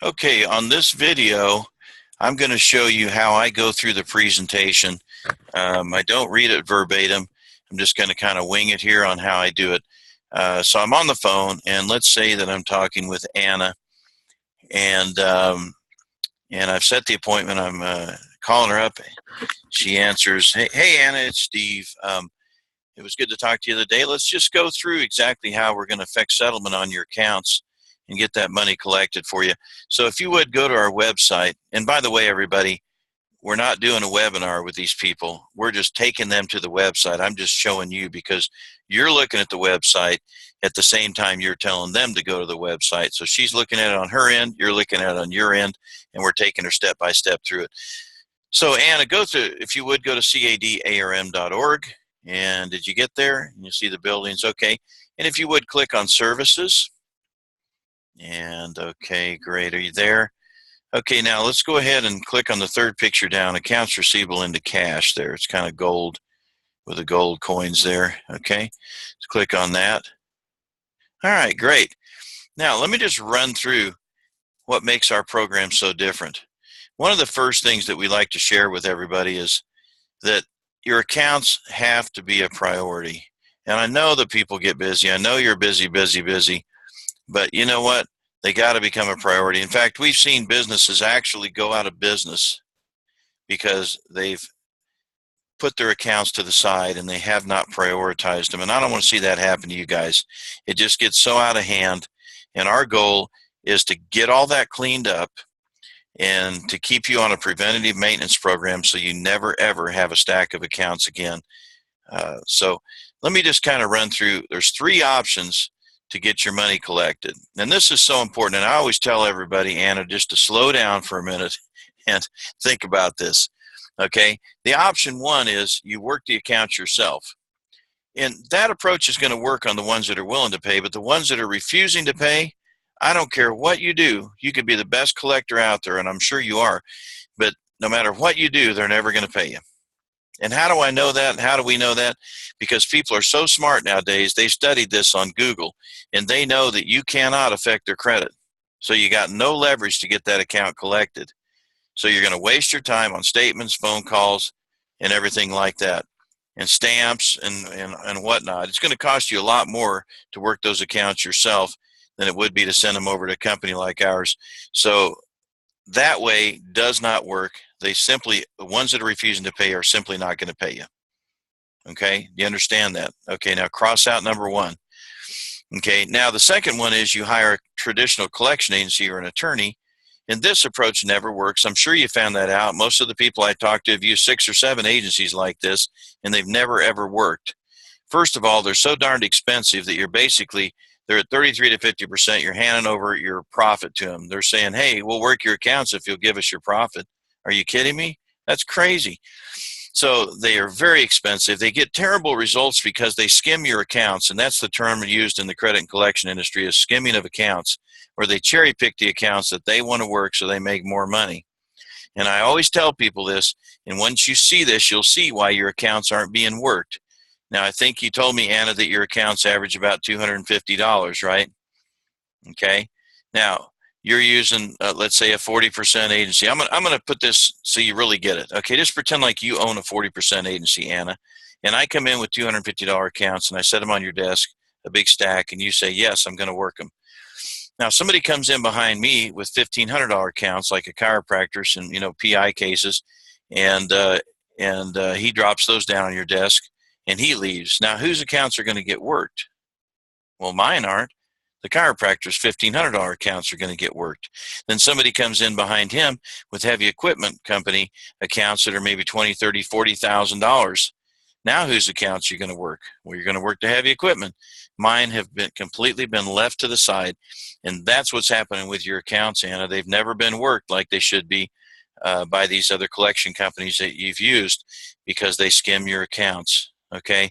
Okay, on this video, I'm going to show you how I go through the presentation. I don't read it verbatim. I'm just going to kind of wing it here on how I do it. So I'm on the phone, and let's say that I'm talking with Anna, and I've set the appointment. I'm calling her up. She answers, "Hey, Anna, it's Steve. It was good to talk to you the other day. Let's just go through exactly how we're going to affect settlement on your accounts and get that money collected for you." So if you would go to our website, and by the way, everybody, we're not doing a webinar with these people. We're just taking them to the website. I'm just showing you because you're looking at the website at the same time you're telling them to go to the website. So she's looking at it on her end, you're looking at it on your end, and we're taking her step by step through it. So Anna, if you would, go to cadarm.org. And did you get there? And you see the buildings, okay. And if you would, click on services. And okay, great, are you there? Okay, now let's go ahead and click on the third picture down, accounts receivable into cash there. It's kind of gold with the gold coins there, okay. Let's click on that. All right, great. Now let me just run through what makes our program so different. One of the first things that we like to share with everybody is that your accounts have to be a priority. And I know that people get busy. I know you're busy, but you know what? They got to become a priority. In fact, we've seen businesses actually go out of business because they've put their accounts to the side and they have not prioritized them. And I don't want to see that happen to you guys. It just gets so out of hand. And our goal is to get all that cleaned up and to keep you on a preventative maintenance program so you never ever have a stack of accounts again. So let me just kind of run through. There's three options to get your money collected. And this is so important. And I always tell everybody, Anna, just to slow down for a minute and think about this. Okay. The option one is you work the accounts yourself. And that approach is going to work on the ones that are willing to pay, but the ones that are refusing to pay, I don't care what you do. You could be the best collector out there, and I'm sure you are, but no matter what you do, they're never going to pay you. And how do I know that? How do we know that? Because people are so smart nowadays, they studied this on Google, and they know that you cannot affect their credit. So you got no leverage to get that account collected. So you're going to waste your time on statements, phone calls, and everything like that, and stamps and whatnot. It's going to cost you a lot more to work those accounts yourself than it would be to send them over to a company like ours. So that way does not work. The ones that are refusing to pay are simply not going to pay you. Okay, you understand that? Okay, now cross out number one. Okay, now the second one is you hire a traditional collection agency or an attorney, and this approach never works. I'm sure you found that out. Most of the people I talk to have used 6 or 7 agencies like this, and they've never ever worked. First of all, they're so darned expensive that they're at 33 to 50%. You're handing over your profit to them. They're saying, hey, we'll work your accounts if you'll give us your profit. Are you kidding me? That's crazy. So they are very expensive. They get terrible results because they skim your accounts, and that's the term used in the credit and collection industry is skimming of accounts, where they cherry pick the accounts that they want to work so they make more money. And I always tell people this, and once you see this, you'll see why your accounts aren't being worked. Now, I think you told me, Anna, that your accounts average about $250, right? Okay. Now, you're using, let's say, a 40% agency. I'm going to put this so you really get it. Okay, just pretend like you own a 40% agency, Anna, and I come in with $250 accounts and I set them on your desk, a big stack, and you say, yes, I'm going to work them. Now, somebody comes in behind me with $1,500 accounts, like a chiropractor and PI cases, and he drops those down on your desk and he leaves. Now, whose accounts are going to get worked? Well, mine aren't. The chiropractor's $1,500 accounts are going to get worked. Then somebody comes in behind him with heavy equipment company accounts that are maybe $20,000, $30,000, $40,000. Now whose accounts are you going to work? Well, you're going to work the heavy equipment. Mine have been completely been left to the side, and that's what's happening with your accounts, Anna. They've never been worked like they should be by these other collection companies that you've used because they skim your accounts. Okay,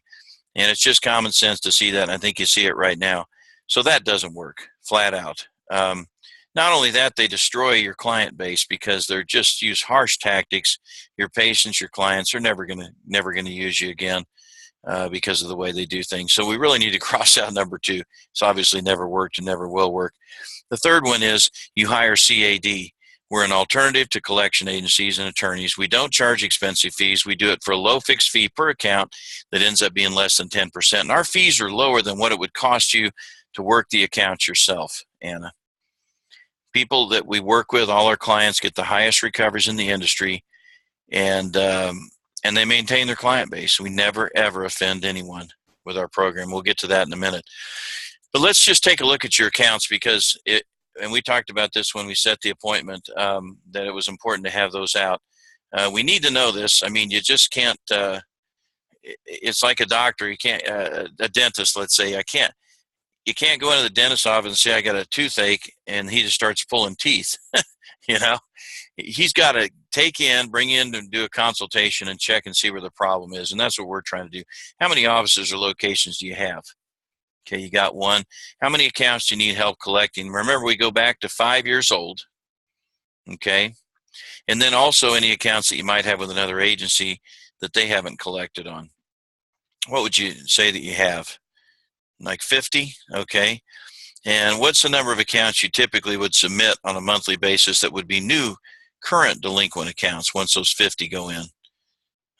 and it's just common sense to see that, and I think you see it right now. So that doesn't work, flat out. Not only that, they destroy your client base because they're just use harsh tactics. Your patients, your clients are never gonna use you again. because of the way they do things. So we really need to cross out number 2. It's obviously never worked and never will work. The third one is you hire CAD. We're an alternative to collection agencies and attorneys. We don't charge expensive fees. We do it for a low fixed fee per account that ends up being less than 10%. And our fees are lower than what it would cost you to work the accounts yourself, Anna. People that we work with, all our clients get the highest recoveries in the industry, and they maintain their client base. We never, ever offend anyone with our program. We'll get to that in a minute. But let's just take a look at your accounts, because and we talked about this when we set the appointment, that it was important to have those out. We need to know this. I mean, you just can't, it's like a doctor. You can't, a dentist, let's say, you can't go into the dentist's office and say, I got a toothache, and he just starts pulling teeth. You know, he's got to bring in and do a consultation and check and see where the problem is. And that's what we're trying to do. How many offices or locations do you have? Okay, you got one. How many accounts do you need help collecting? Remember, we go back to 5 years old. Okay. And then also any accounts that you might have with another agency that they haven't collected on. What would you say that you have? Like 50? Okay. And what's the number of accounts you typically would submit on a monthly basis that would be new current delinquent accounts once those 50 go in?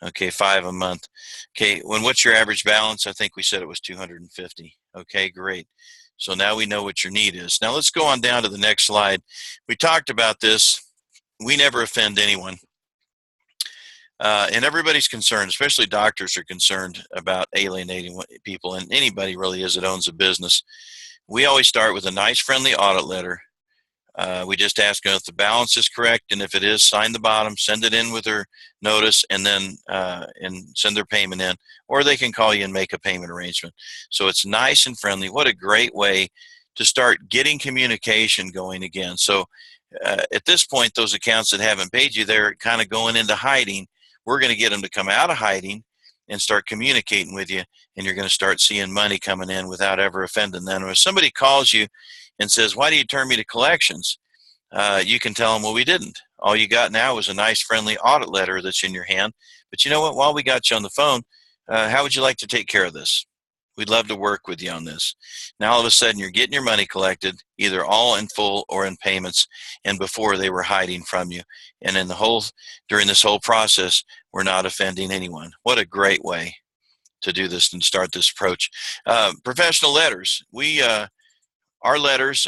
Okay, 5 a month. Okay, what's your average balance? I think we said it was 250. Okay, great. So now we know what your need is. Now let's go on down to the next slide. We talked about this. We never offend anyone. And everybody's concerned, especially doctors are concerned about alienating people, and anybody really is that owns a business. We always start with a nice, friendly audit letter. We just ask them if the balance is correct, and if it is, sign the bottom, send it in with their notice, and then send their payment in, or they can call you and make a payment arrangement. So it's nice and friendly. What a great way to start getting communication going again. So at this point, those accounts that haven't paid you, they're kind of going into hiding. We're going to get them to come out of hiding and start communicating with you, and you're going to start seeing money coming in without ever offending them. If somebody calls you and says, why do you turn me to collections? You can tell them, well, we didn't. All you got now is a nice, friendly audit letter that's in your hand. But you know what? While we got you on the phone, how would you like to take care of this? We'd love to work with you on this. Now, all of a sudden, you're getting your money collected, either all in full or in payments, and before they were hiding from you. And during this whole process, we're not offending anyone. What a great way to do this and start this approach. Professional letters. Our letters,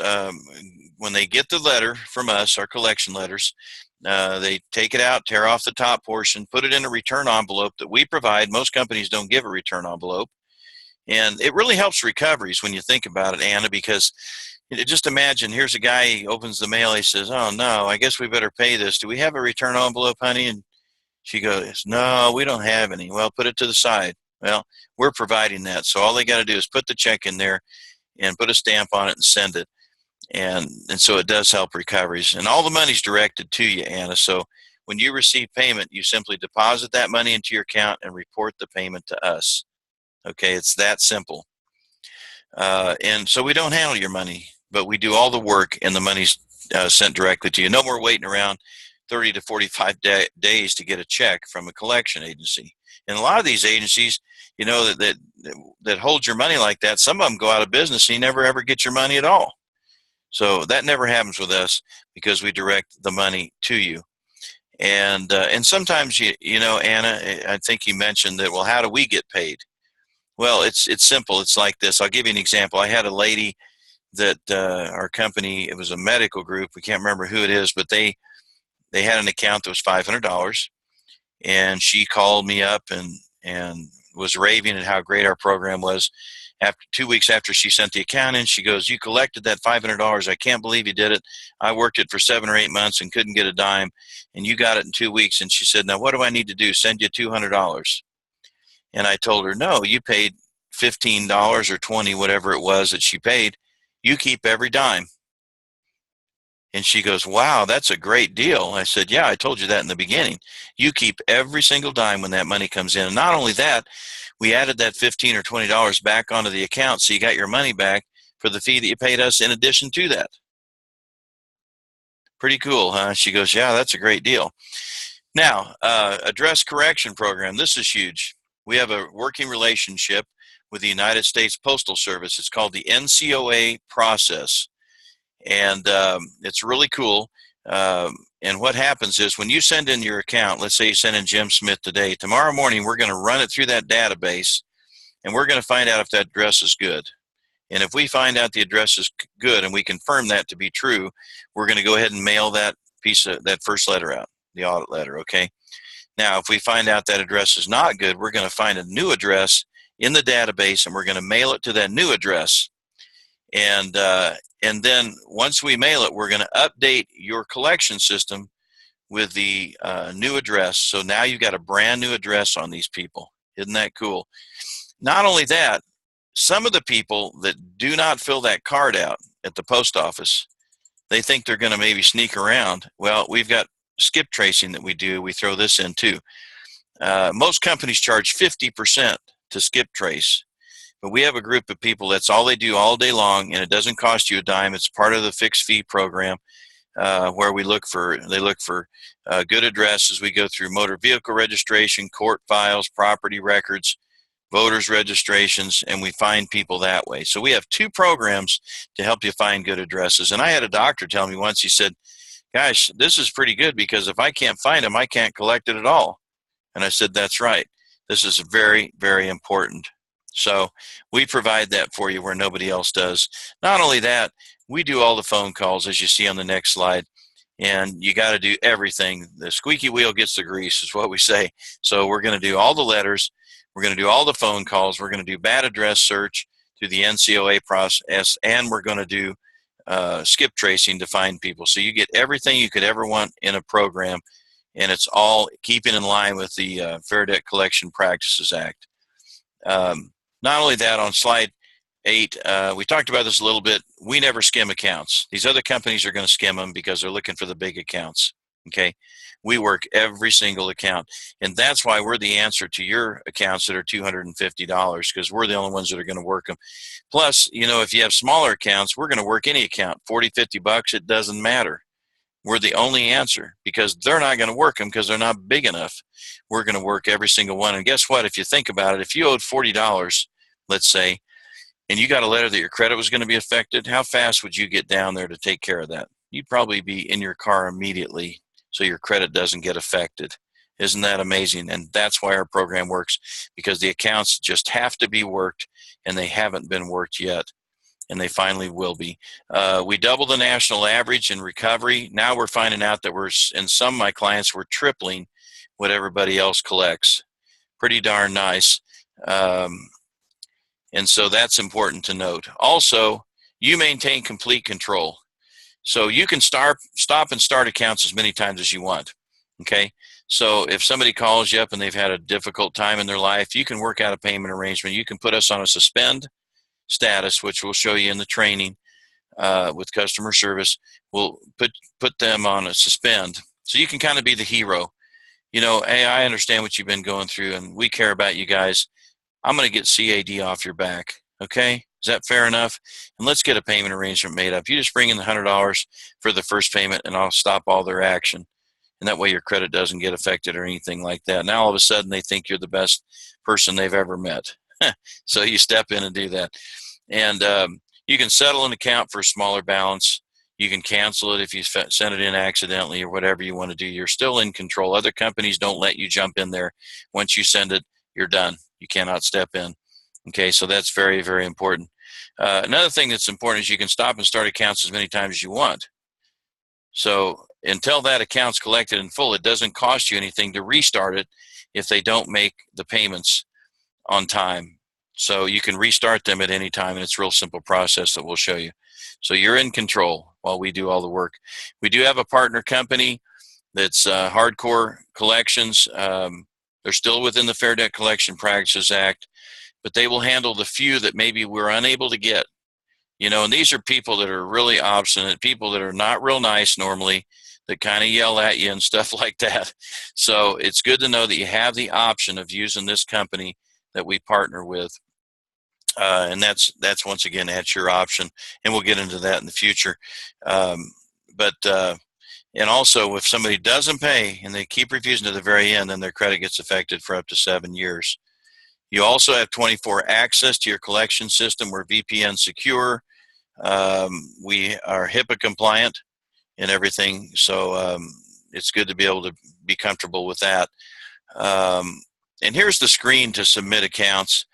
when they get the letter from us, our collection letters, they take it out, tear off the top portion, put it in a return envelope that we provide. Most companies don't give a return envelope. And it really helps recoveries when you think about it, Anna, because just imagine, here's a guy, he opens the mail, he says, oh no, I guess we better pay this. Do we have a return envelope, honey? And she goes, no, we don't have any. Well, put it to the side. Well, we're providing that. So all they got to do is put the check in there and put a stamp on it and send it. And so it does help recoveries. And all the money's directed to you, Anna. So when you receive payment, you simply deposit that money into your account and report the payment to us. Okay, it's that simple. And so we don't handle your money, but we do all the work, and the money's sent directly to you. No more waiting around 30 to 45 days to get a check from a collection agency. And a lot of these agencies, you know, that hold your money like that, some of them go out of business and you never ever get your money at all. So that never happens with us because we direct the money to you. And sometimes, you know, Anna, I think you mentioned that, well, how do we get paid? Well, it's simple. It's like this. I'll give you an example. I had a lady that our company, it was a medical group. We can't remember who it is, but they had an account that was $500, and she called me up and was raving at how great our program was. After 2 weeks after she sent the account in, she goes, you collected that $500. I can't believe you did it. I worked it for 7 or 8 months and couldn't get a dime, and you got it in 2 weeks. And she said, now what do I need to do? Send you $200. And I told her, no, you paid $15 or $20, whatever it was that she paid. You keep every dime. And she goes, wow, that's a great deal. I said, yeah, I told you that in the beginning. You keep every single dime when that money comes in. And not only that, we added that $15 or $20 back onto the account, so you got your money back for the fee that you paid us in addition to that. Pretty cool, huh? She goes, yeah, that's a great deal. Now, address correction program. This is huge. we have a working relationship with the United States Postal Service. It's called the NCOA process, and it's really cool. And what happens is when you send in your account, let's say you send in Jim Smith today, tomorrow morning we're going to run it through that database, and we're going to find out if that address is good. And if we find out the address is good and we confirm that to be true, we're going to go ahead and mail that first letter out, the audit letter, okay? Now, if we find out that address is not good, we're going to find a new address in the database, and we're going to mail it to that new address. And then once we mail it, we're going to update your collection system with the new address. So now you've got a brand new address on these people. Isn't that cool? Not only that, some of the people that do not fill that card out at the post office, they think they're going to maybe sneak around. Well, we've got skip tracing that we do. We throw this in too. Most companies charge 50% to skip trace, but we have a group of people that's all they do all day long, and it doesn't cost you a dime. It's part of the fixed fee program where they look for good addresses. We go through motor vehicle registration, court files, property records, voters registrations, and we find people that way. So we have two programs to help you find good addresses. And I had a doctor tell me once, he said, gosh, this is pretty good because if I can't find them, I can't collect it at all. And I said, that's right. This is very, very important. So we provide that for you where nobody else does. Not only that, we do all the phone calls, as you see on the next slide. And you got to do everything. The squeaky wheel gets the grease is what we say. So we're going to do all the letters. We're going to do all the phone calls. We're going to do bad address search through the NCOA process, and we're going to do skip tracing to find people. So you get everything you could ever want in a program, and it's all keeping in line with the Fair Debt Collection Practices Act. Not only that, on slide 8, we talked about this a little bit. We never skim accounts. These other companies are going to skim them because they're looking for the big accounts. Okay, we work every single account, and that's why we're the answer to your accounts that are $250, because we're the only ones that are going to work them. Plus, you know, if you have smaller accounts, we're going to work any account, 40, 50 bucks, it doesn't matter. We're the only answer because they're not going to work them because they're not big enough. We're going to work every single one. And guess what? If you think about it, if you owed $40, let's say, and you got a letter that your credit was going to be affected, how fast would you get down there to take care of that? You'd probably be in your car immediately so your credit doesn't get affected. Isn't that amazing? And that's why our program works, because the accounts just have to be worked, and they haven't been worked yet, and they finally will be. We double the national average in recovery. Now we're finding out that in some of my clients, we're tripling what everybody else collects. Pretty darn nice. And so that's important to note. Also, you maintain complete control. So you can stop and start accounts as many times as you want, okay? So if somebody calls you up and they've had a difficult time in their life, you can work out a payment arrangement. You can put us on a suspend status, which we'll show you in the training with customer service. We'll put them on a suspend. So you can kind of be the hero. You know, hey, I understand what you've been going through, and we care about you guys. I'm going to get CAD off your back, okay? Is that fair enough? And let's get a payment arrangement made up. You just bring in the $100 for the first payment, and I'll stop all their action. And that way your credit doesn't get affected or anything like that. Now all of a sudden they think you're the best person they've ever met. So you step in and do that. And you can settle an account for a smaller balance. You can cancel it if you send it in accidentally or whatever you want to do. You're still in control. Other companies don't let you jump in there. Once you send it, you're done. You cannot step in. Okay, so that's very, very important. Another thing that's important is you can stop and start accounts as many times as you want. So until that account's collected in full, it doesn't cost you anything to restart it if they don't make the payments on time. So you can restart them at any time, and it's a real simple process that we'll show you. So you're in control while we do all the work. We do have a partner company that's Hardcore Collections. They're still within the Fair Debt Collection Practices Act, but they will handle the few that maybe we're unable to get. You know, and these are people that are really obstinate, people that are not real nice normally, that kind of yell at you and stuff like that. So it's good to know that you have the option of using this company that we partner with. And that's once again, that's your option. And we'll get into that in the future. And also, if somebody doesn't pay and they keep refusing to the very end, then their credit gets affected for up to 7 years. You also have 24 access to your collection system. We're VPN secure. We are HIPAA compliant and everything, so it's good to be able to be comfortable with that. And here's the screen to submit accounts.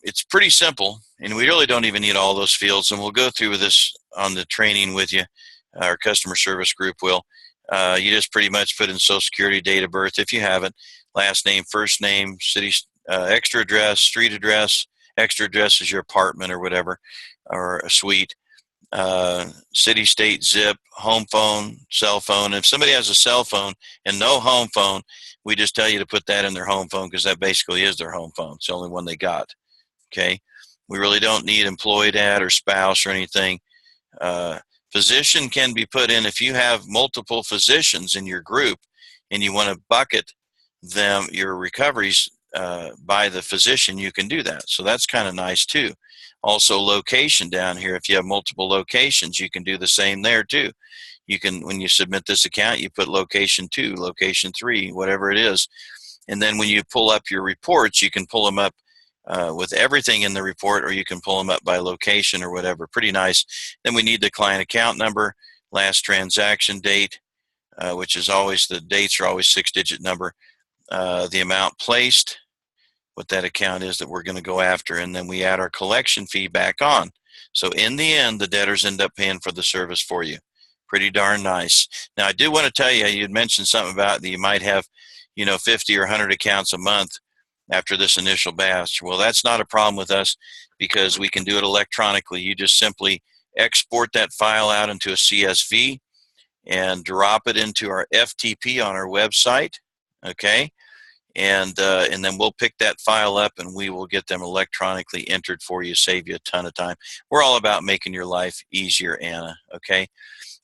It's pretty simple, and we really don't even need all those fields, and we'll go through this on the training with you. Our customer service group will. You just pretty much put in Social Security, date of birth if you have it, last name, first name, city, extra address, street address. Extra address is your apartment or whatever, or a suite. City, state, zip, home phone, cell phone. If somebody has a cell phone and no home phone, we just tell you to put that in their home phone because that basically is their home phone. It's the only one they got. Okay. We really don't need employed at or spouse or anything. Physician can be put in if you have multiple physicians in your group and you want to bucket them, your recoveries by the physician, you can do that. So that's kind of nice too. Also location down here, if you have multiple locations, you can do the same there too. You can, when you submit this account, you put location 2, location 3, whatever it is. And then when you pull up your reports, you can pull them up with everything in the report, or you can pull them up by location or whatever. Pretty nice. Then we need the client account number, last transaction date, which is always, the dates are always 6-digit number, the amount placed, what that account is that we're going to go after, and then we add our collection fee back on. So in the end, the debtors end up paying for the service for you. Pretty darn nice. Now, I do want to tell you, you'd mentioned something about that you might have, 50 or 100 accounts a month after this initial batch. Well, that's not a problem with us because we can do it electronically. You just simply export that file out into a CSV and drop it into our FTP on our website, okay? And then we'll pick that file up and we will get them electronically entered for you, save you a ton of time. We're all about making your life easier, Anna, okay?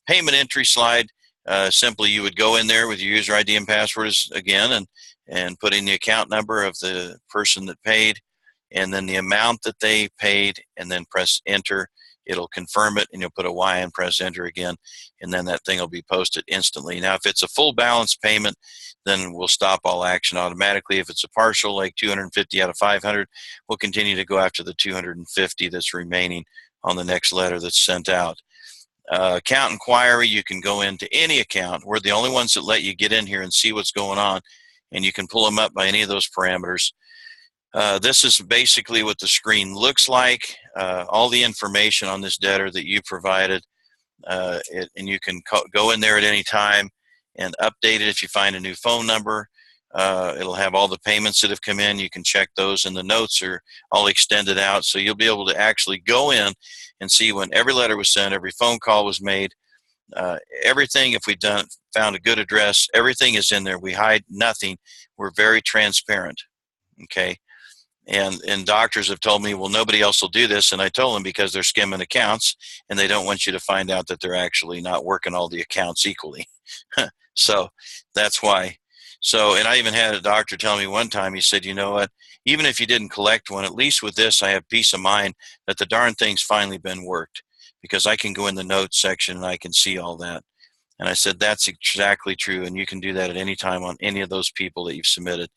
Payment entry slide, simply you would go in there with your user ID and password again and put in the account number of the person that paid and then the amount that they paid and then press enter. It'll confirm it and you'll put a Y and press enter again, and then that thing will be posted instantly. Now, if it's a full balance payment, then we'll stop all action automatically. If it's a partial, like 250 out of 500, we'll continue to go after the 250 that's remaining on the next letter that's sent out. Account inquiry, you can go into any account. We're the only ones that let you get in here and see what's going on, and you can pull them up by any of those parameters. This is basically what the screen looks like. All the information on this debtor that you provided, and you can go in there at any time and update it if you find a new phone number. It'll have all the payments that have come in. You can check those, and the notes are all extended out. So you'll be able to actually go in and see when every letter was sent, every phone call was made, everything. If we've found a good address, everything is in there. We hide nothing. We're very transparent, okay? And doctors have told me, well, nobody else will do this. And I told them because they're skimming accounts and they don't want you to find out that they're actually not working all the accounts equally. So that's why. So, and I even had a doctor tell me one time, he said, you know what, even if you didn't collect one, at least with this, I have peace of mind that the darn thing's finally been worked because I can go in the notes section and I can see all that. And I said, that's exactly true. And you can do that at any time on any of those people that you've submitted.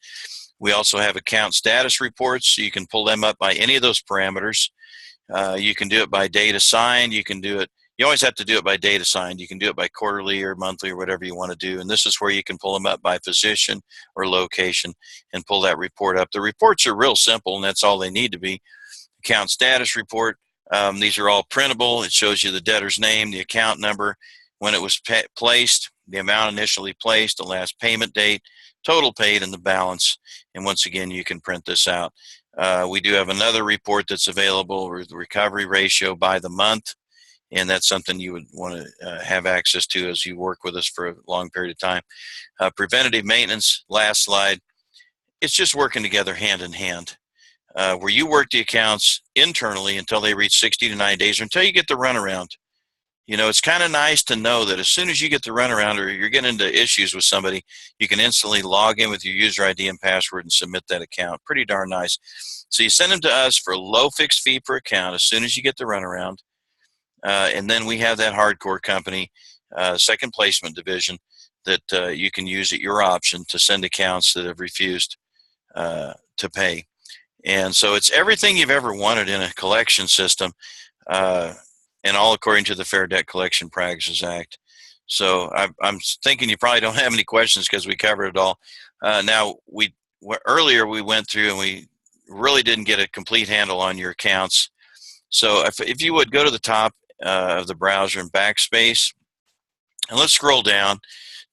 We also have account status reports, so you can pull them up by any of those parameters. You can do it by date assigned. You can do it, you always have to do it by date assigned. You can do it by quarterly or monthly or whatever you want to do. And this is where you can pull them up by physician or location and pull that report up. The reports are real simple, and that's all they need to be. Account status report, these are all printable. It shows you the debtor's name, the account number, when it was placed, the amount initially placed, the last payment date, total paid, and the balance. And once again, you can print this out. We do have another report that's available with the recovery ratio by the month, and that's something you would want to have access to as you work with us for a long period of time. Preventative maintenance, last slide. It's just working together hand in hand. Where you work the accounts internally until they reach 60 to 90 days, or until you get the runaround. You know, it's kind of nice to know that as soon as you get the runaround or you're getting into issues with somebody, you can instantly log in with your user ID and password and submit that account. Pretty darn nice. So you send them to us for a low fixed fee per account as soon as you get the runaround. And then we have that hardcore company, second placement division, that you can use at your option to send accounts that have refused to to pay. And so it's everything you've ever wanted in a collection system, and all according to the Fair Debt Collection Practices Act. So I'm thinking you probably don't have any questions because we covered it all. Now, earlier we went through and we really didn't get a complete handle on your accounts. So if you would go to the top of the browser and backspace, and let's scroll down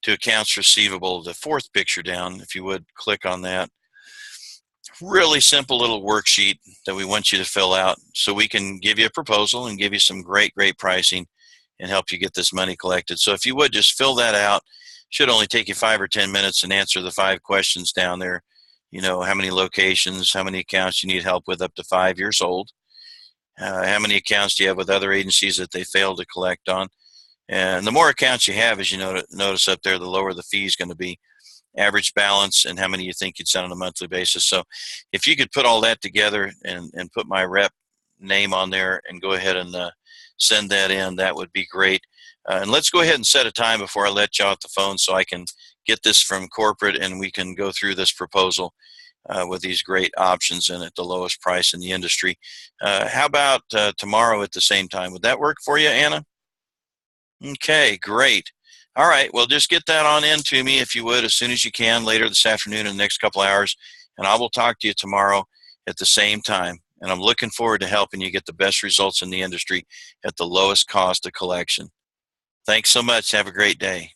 to accounts receivable, the fourth picture down, if you would click on that. Really simple little worksheet that we want you to fill out so we can give you a proposal and give you some great pricing and help you get this money collected. So if you would just fill that out, should only take you 5 or 10 minutes and answer the 5 questions down there. You know, how many locations, how many accounts you need help with up to 5 years old, how many accounts do you have with other agencies that they failed to collect on. And the more accounts you have, as you notice up there, the lower the fee is going to be. Average balance and how many you think you'd send on a monthly basis. So if you could put all that together and put my rep name on there and go ahead and send that in, that would be great. And let's go ahead and set a time before I let you off the phone so I can get this from corporate and we can go through this proposal with these great options and at the lowest price in the industry. How about tomorrow at the same time? Would that work for you, Anna? Okay, great. All right, well, just get that on in to me if you would as soon as you can later this afternoon in the next couple hours, and I will talk to you tomorrow at the same time. And I'm looking forward to helping you get the best results in the industry at the lowest cost of collection. Thanks so much. Have a great day.